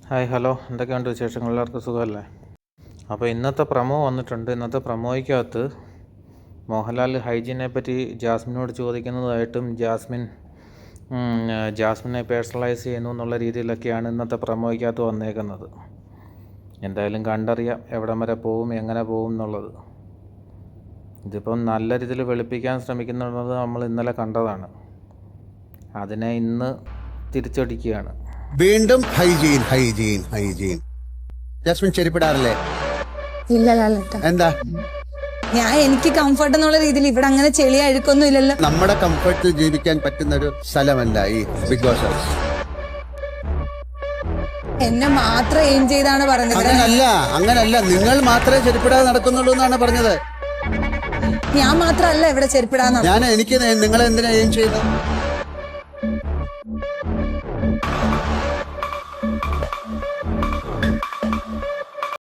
Hi hello, എന്തൊക്കെയുണ്ട് വിശേഷങ്ങൾ? എല്ലാവർക്കും സുഖമല്ലേ? അപ്പോൾ ഇന്നത്തെ പ്രമോ വന്നിട്ടുണ്ട്. ഇന്നത്തെ പ്രമോയ്ക്കകത്ത് മോഹൻലാൽ ഹൈജീനെ പറ്റി ജാസ്മിനോട് ചോദിക്കുന്നതായിട്ടും ജാസ്മിനെ പേഴ്സണലൈസ് ചെയ്യുന്നു എന്നുള്ള രീതിയിലൊക്കെയാണ് ഇന്നത്തെ പ്രമോയ്ക്കകത്ത് വന്നേക്കുന്നത്. എന്തായാലും കണ്ടറിയാം എവിടം വരെ പോവും, എങ്ങനെ പോവും എന്നുള്ളത്. ഇതിപ്പം നല്ല രീതിയിൽ വെളുപ്പിക്കാൻ ശ്രമിക്കുന്നുള്ളത് നമ്മൾ ഇന്നലെ കണ്ടതാണ്. അതിനെ ഇന്ന് തിരിച്ചടിക്കുകയാണ്. വീണ്ടും ഹൈജീൻ ഹൈജീൻ ഹൈജീൻ. ജാസ്മിൻ ചെരുപ്പിടാറില്ലേ? ഇല്ല ലാലേട്ടാ. എന്താ? എനിക്ക് കംഫർട്ട് എന്നുള്ള രീതിയിൽ ഇവിടെ അങ്ങനെ ചെളി അഴുക്കൊന്നും ഇല്ലല്ലോ. നമ്മുടെ കംഫർട്ടിൽ ജീവിക്കാൻ പറ്റുന്ന ഒരു സ്ഥലമല്ല ഈ ബിഗ് ബോസ് ഹൗസ്. എന്നെ മാത്രം എയിം ചെയ്താണ് പറഞ്ഞത്. അങ്ങനല്ല, നിങ്ങൾ മാത്രമേ ചെരുപ്പിടാതെ നടക്കുന്നുള്ളൂ എന്നാണ് പറഞ്ഞത്. ഞാൻ മാത്രമല്ല ഇവിടെ ചെരുപ്പിടാന്ന്. എനിക്ക് നിങ്ങളെ എന്തിനാ എയിം ചെയ്തത്?